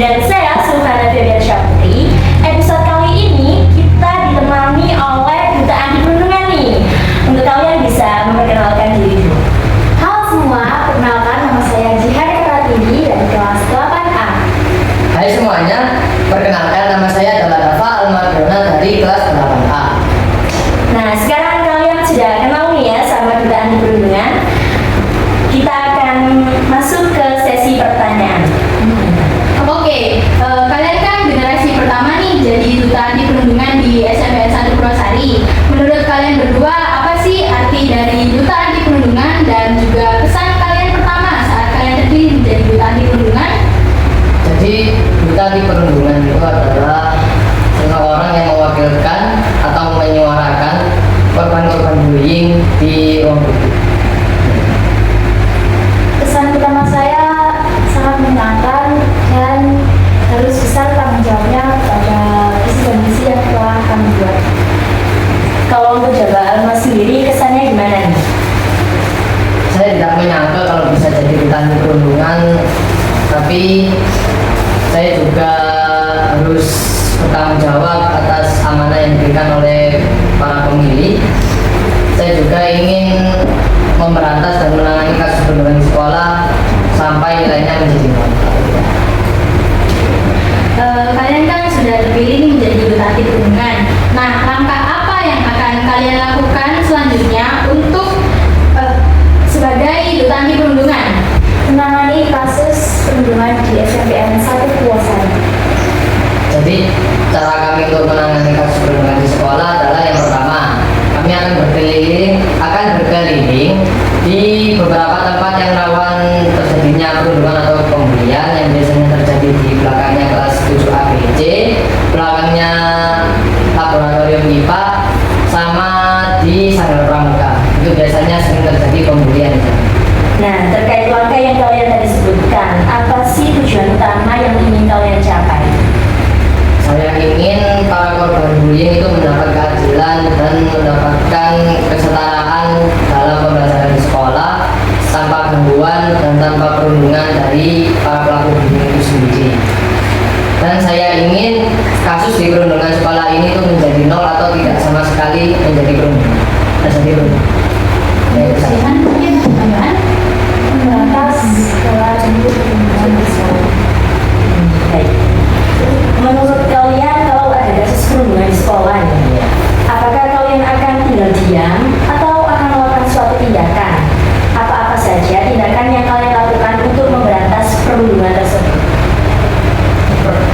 Dan saya Sulfana Febian Syafri. Episode kali ini kita ditemani oleh Duta Anti Perundungan nih. Untuk kalian bisa memperkenalkan diri dulu. Halo semua, perkenalkan nama saya Jihari Pratiwi dari kelas 8A. Hai semuanya, perkenalkan nama saya adalah Dafa Almardona dari kelas 8A. Nah, sekarang kalian sudah kenal nih ya sama Duta Anti Perundungan. Kita akan masuk ke sesi pertanyaan. Oke, kalian kan generasi pertama nih jadi Duta Anti Perundungan di SMPN 1 Purwosari. Menurut kalian berdua, apa sih arti dari Duta Anti Perundungan dan juga kesan kalian pertama saat kalian terpilih menjadi Duta Anti Perundungan? Jadi Duta Anti Perundungan itu adalah seseorang yang mewakilkan atau menyuarakan korban-korban bullying di ruang publik. Kesan pertama saya sangat menyenangkan dan harus besar tanggung jawabnya pada visi dan misi yang telah kami buat. Kalau untuk Jawa Alma sendiri kesannya gimana nih? Saya tidak menyangka kalau bisa jadi Duta Anti Perundungan, tapi saya juga harus bertanggung jawab atas amanah yang diberikan oleh para pemilih. Saya juga ingin memberantas dan menangani kasus perundungan di sekolah sampai nilainya menjadi nol. Kalian kan sudah terpilih nih menjadi Duta Anti Perundungan. Nah, langkah apa yang akan kalian lakukan selanjutnya untuk sebagai Duta Anti Perundungan? Menangani kasus perundungan di SMPN 1 Purwosari. Jadi cara kami untuk menangani kasus perundungan di sekolah adalah yang pertama, kami akan berkeliling di beberapa tempat yang rawan terjadinya perundungan atau pembulian yang biasanya terjadi di belakangnya kelas 7 ABC, belakangnya laboratorium IPA, sama di Sanggar Pramuka. Itu biasanya sering terjadi pembulian. Nah, terkait langkah yang kalian tadi sebutkan, apa sih tujuan utama yang ingin kalian capai? Saya ingin para korban bullying itu mendapat keadilan dan mendapatkan kesetaraan dalam pembelajaran di sekolah tanpa gangguan dan tanpa perundungan dari para pelaku bullying itu sendiri. Dan saya ingin kasus di perundungan sekolah ini itu menjadi nol atau tidak sama sekali menjadi perundungan. Kebersihan mungkin tambahan memberantas pola cemburu perundungan di sekolah. Baik. Menurut kalian kalau ada kasus perundungan di sekolah nih, apakah kalian akan tinggal diam atau akan melakukan suatu tindakan? Apa-apa saja tindakan yang kalian lakukan untuk memberantas perundungan tersebut?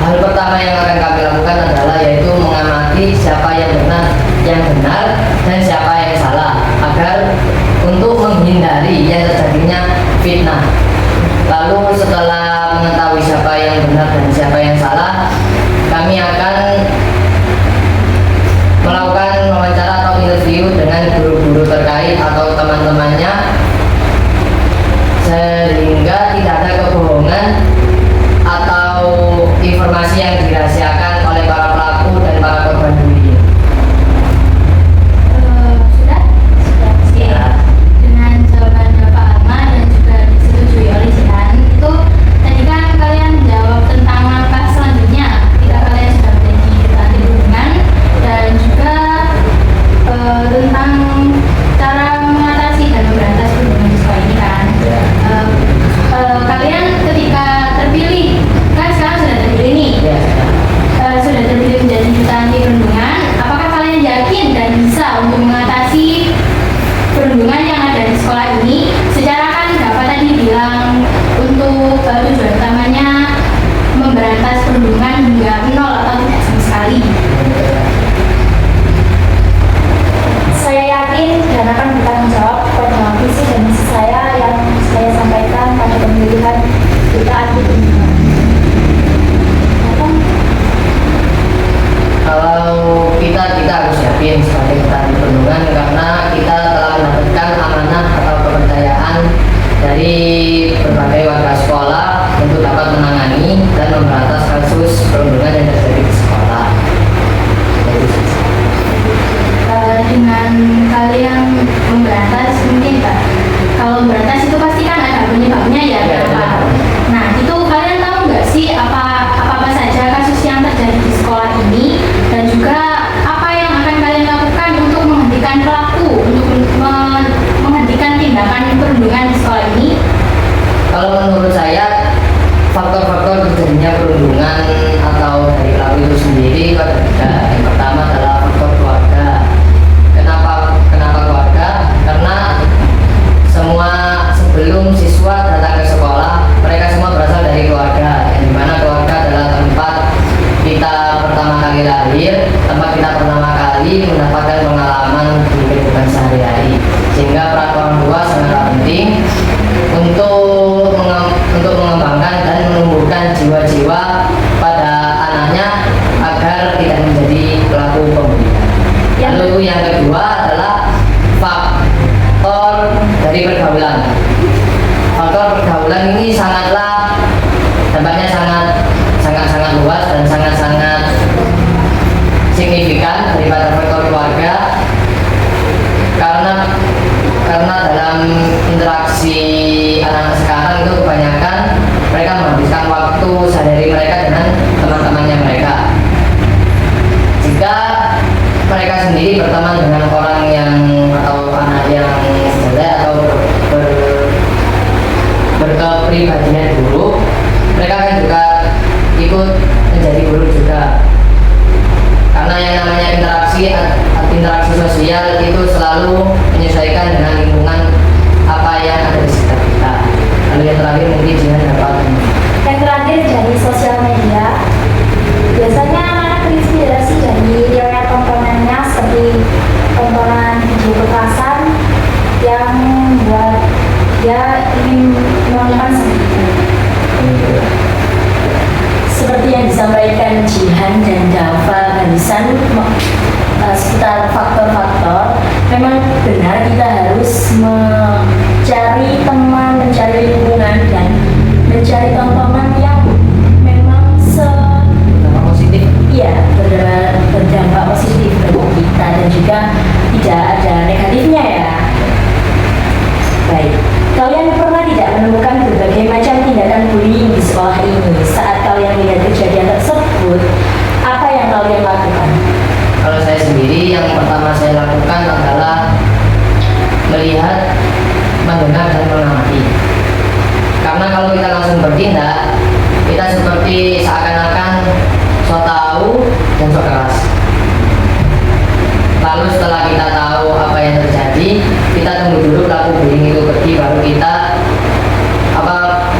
Hal pertama yang akan kami lakukan adalah yaitu mengamati siapa yang benar dan siapa yang salah agar untuk menghindari yang terjadinya fitnah. Lalu setelah mengetahui siapa yang benar dan siapa yang salah, kami akan melakukan wawancara atau interview dengan guru-guru terkait atau teman-temannya sehingga tidak ada kebohongan atau informasi yang dirahasiakan oleh para pelaku dan para korban bullying. Sudah? Oke. Dengan jawaban Bapak Alma dan juga disetujui oleh Jihan, itu tadi kan kalian jawab tentang langkah selanjutnya ketika kalian sudah menjadi perundungan atau dari pelaku itu sendiri itu ada tiga. Yang pertama adalah faktor keluarga. Kenapa keluarga? Karena semua sebelum siswa datang ke sekolah, mereka semua berasal dari keluarga, yang dimana keluarga adalah tempat kita pertama kali lahir, tempat kita pertama kali mendapatkan pengalaman di kehidupan sehari-hari. Sehingga peran orang tua sangat penting untuk mengembangkan dan menumbuhkan jiwa-jiwa pada anaknya agar tidak menjadi pelaku pembulian. Lalu yang kedua adalah faktor dari pergaulan. Faktor pergaulan ini dampaknya sangat luas dan sangat signifikan daripada faktor keluarga, karena dalam interaksi anak sekarang itu kebanyakan mereka menghabiskan waktu sehari-hari mereka dengan teman-temannya mereka. Jika mereka sendiri berteman dengan orang yang atau anak yang jelek atau berkepribadian buruk, mereka kan juga ikut menjadi buruk juga. Karena yang namanya interaksi sosial itu selalu menyesuaikan dengan lingkungan apa yang ada di sekitar kita. Lalu yang terakhir mungkin Jihan dapat. Yang terakhir dari sosial media, biasanya anak terinspirasi dari riwayat tontonannya seperti tontonan video kekerasan yang membuat dia ingin melakukan seperti itu. Seperti yang disampaikan Jihan dan Dava barusan seputar faktor-faktor, memang benar kita harus mencari teman, mencari lingkungan, dan mencari tontonan yang memang Positif. iya, berdampak positif bagi kita dan juga tidak ada negatifnya ya. Baik, kalian pernah tidak menemukan berbagai macam tindakan bullying di sekolah ini? Saat kalian melihat kejadian tersebut, apa yang kalian lakukan? Kalau saya sendiri, yang pertama saya lakukan adalah melihat, mendengar dan mengamati. Karena kalau kita langsung bertindak, kita seperti seakan-akan so tahu dan so keras. Lalu setelah kita tahu apa yang terjadi, kita tunggu dulu pelaku bullying itu pergi, baru kita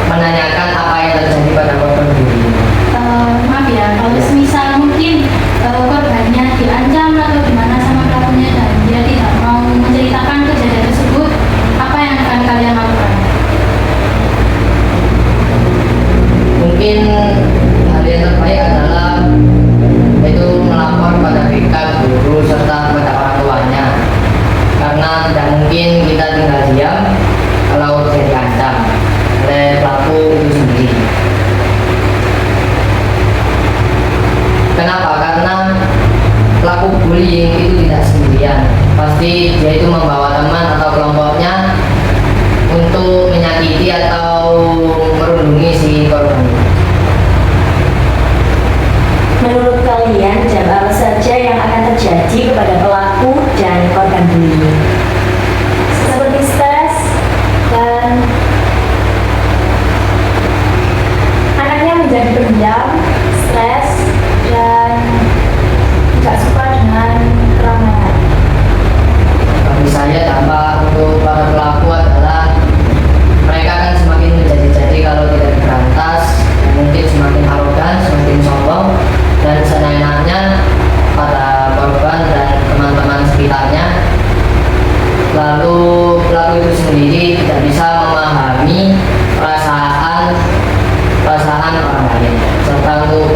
menanyakan apa yang terjadi pada korban bullying. Maaf ya, kalau semisal mungkin korbannya diancam atau gimana sama pelakunya dan dia tidak mau menceritakan kejadian tersebut, apa yang akan kalian lakukan? Mungkin hal yang terbaik adalah itu melapor pada BK, guru, serta kepada orang tuanya. Karena tidak mungkin kita tinggal diam kalau jadi diancam oleh pelaku itu sendiri. Kenapa? Karena pelaku bullying itu tidak sendirian. Pasti dia itu membawa teman atau kelompoknya untuk menyakiti atau merundungi si korban. Menurut kalian, jam apa saja yang akan terjadi kepada pelaku dan korban bullying? Seperti stres dan anaknya menjadi pendiam, stres, dan tidak suka dengan keramaian. Bagi saya dampak untuk para pelaku adalah mereka akan semakin menjadi-jadi kalau tidak diberantas, mungkin semakin arogan, semakin sombong, dan seenaknya pada korban dan teman-teman sekitarnya. Lalu pelaku itu sendiri tidak bisa memahami perasaan orang lain. Serta untuk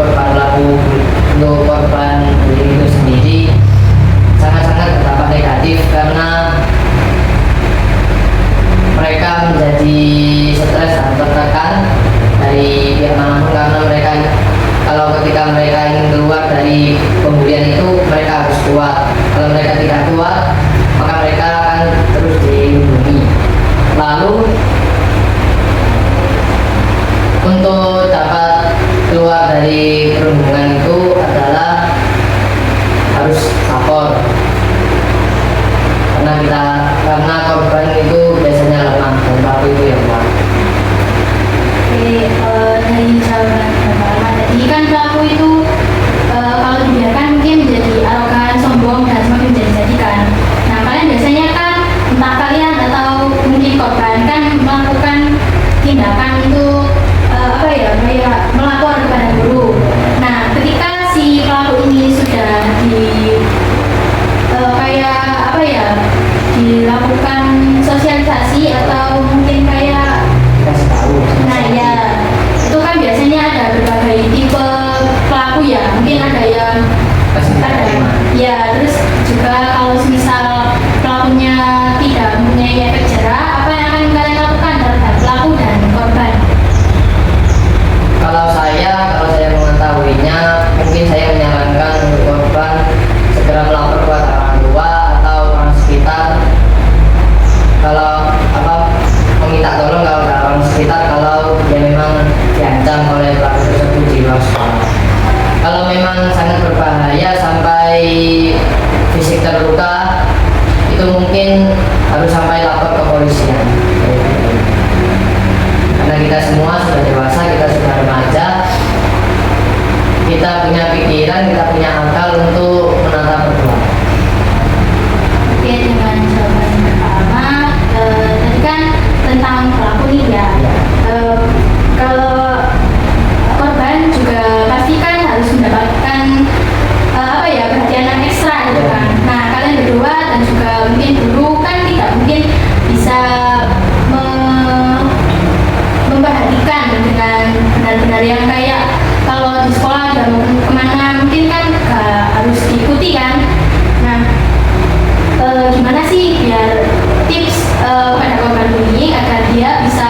korban bullying itu sendiri sangat-sangat berdampak negatif karena mereka menjadi stres dan tertekan dari pihak manapun, karena mereka kalau ketika mereka ingin keluar dari pembulian itu mereka harus kuat. Kalau mereka tidak kuat, maka mereka akan terus dilindungi. Lalu untuk dapat keluar dari perundungan itu adalah harus lapor, karena korban itu biasanya lemah dan pelaku itu yang kuat. Oke, dari jawaban Bapak Ahmad mengetahuinya, mungkin saya menyarankan untuk korban segera melapor kepada orang tua atau orang sekitar. Kalau meminta tolong kalau orang sekitar kalau dia memang diancam oleh pelaku tersebut di luar sekolah. Kalau memang sangat berbahaya sampai fisik terluka, itu mungkin harus sampai lapor ke polisian. Karena kita semua sudah dewasa, kita sudah remaja, kita punya pikiran, kita punya akal untuk menata perbuatan. Oke, dengan jawaban yang pertama, tadi kan tentang pelaku nih ya. Kalau korban juga pasti kan harus mendapatkan perhatian yang ekstra gitu kan. Nah, kalian berdua dan juga mungkin guru kan tidak mungkin bisa memperhatikan dengan benar-benar yang kayak kalau di sekolah ada mau kemana mungkin kan harus diikuti kan. Nah, gimana sih biar tips pada korban bullying agar dia bisa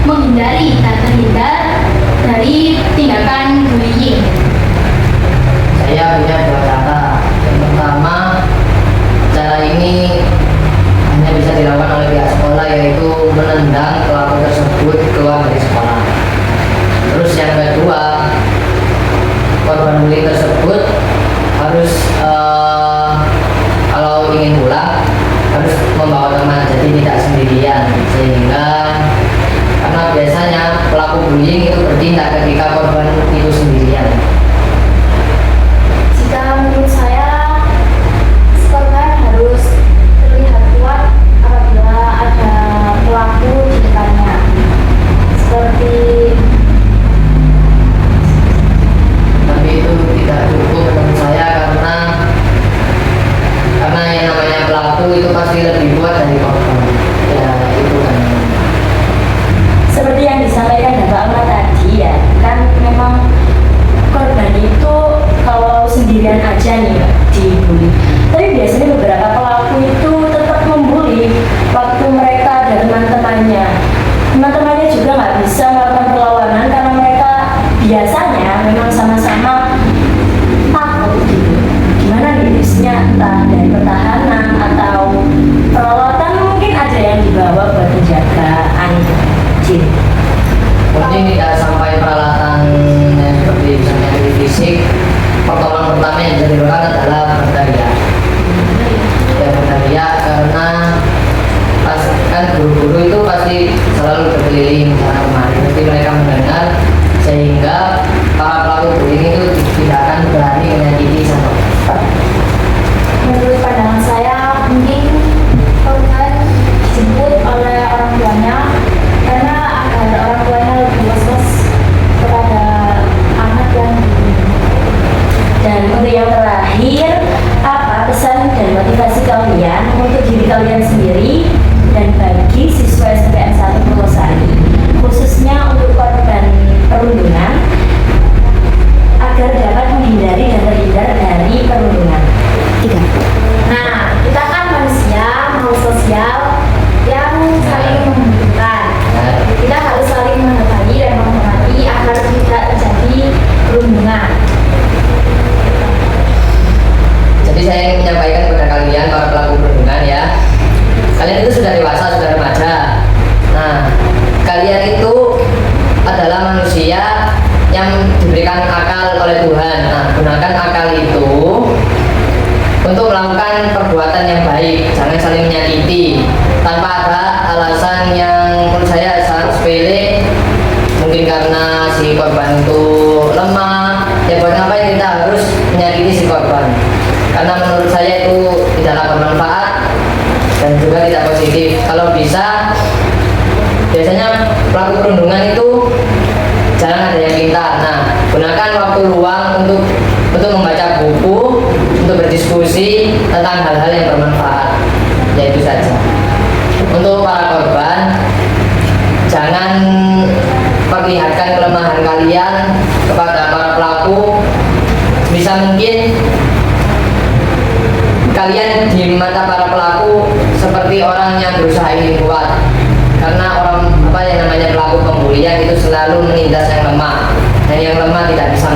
menghindari dan terhindar dari tindakan bullying? Saya punya dua cara. Yang pertama, cara ini hanya bisa dilakukan oleh pihak sekolah, yaitu menendang pelaku tersebut keluar dari sekolah. Terus yang kedua, korban bullying tersebut harus kalau ingin pulang harus membawa teman, jadi tidak sendirian. Sehingga karena biasanya pelaku bullying itu bertindak ketika korban itu sendirian. Jika menurut saya, korban harus terlihat kuat apabila ada pelaku di depannya. Seperti Tapi itu tidak cukup menurut saya, karena yang namanya pelaku itu pasti lebih kuat dari korban. Ya itu kan. seperti yang disampaikan Bapak Ahmad tadi ya, kan memang korban itu kalau sendirian aja nih Mbak, dibully. Tapi biasanya beberapa pelaku itu tetap membuli waktu mereka ada teman-temannya. Teman-temannya juga nggak bisa melakukan perlawanan karena mereka biasanya memang sama-sama takut gitu. Gimana nih tipsnya, entah dari pertahanan atau peralatan mungkin ada yang dibawa buat penjagaan jin. Mungkin tidak sampai peralatan yang seperti misalnya di fisik. Pertolongan pertama yang bisa dilakukan adalah berteriak. Ya berteriak, karena pas kan guru-guru itu pasti selalu berkeliling sana kemari, nanti mereka mendengar, sehingga para pelaku bullying itu tidak akan berani menyakiti sama korban. Menurut pandangan saya, mungkin korban dijemput oleh orang tuanya karena agar orang tuanya lebih was-was kepada anak yang dibully. Dan untuk yang terakhir, apa pesan dan motivasi kalian untuk diri kalian sendiri dan bagi siswa SMPN 1 Purwosari, khususnya untuk korban perundungan, agar dapat menghindari dan terhindar dari perundungan? 3. Nah, kita kan manusia mau sosial yang saling membutuhkan. Kita harus saling menghargai dan menghormati agar tidak terjadi perundungan. Jadi saya ingin menyampaikan kepada kalian para pelaku perundungan ya, kalian itu sudah dewasa, sudah remaja. Nah, kalian itu adalah manusia yang diberikan akal oleh Tuhan. Nah, gunakan akal itu untuk melakukan perbuatan yang baik, jangan saling menyakiti tanpa ada alasan yang menurut saya sangat sepele. Mungkin karena si korban itu lemah, ya buat ngapain kita harus menyakiti si korban? Karena menurut saya itu tidaklah bermanfaat dan juga tidak positif. Kalau bisa, biasanya pelaku perundungan itu jarang ada yang pintar. Nah, gunakan waktu luang untuk membaca buku, untuk berdiskusi tentang hal-hal yang bermanfaat. Ya itu saja. Untuk para korban, jangan perlihatkan kelemahan kalian kepada para pelaku. Bisa mungkin kalian di mata para pelaku seperti orang yang berusaha ingin kuat, karena orang yang namanya pelaku pembulian itu selalu menindas yang lemah, dan yang lemah tidak bisa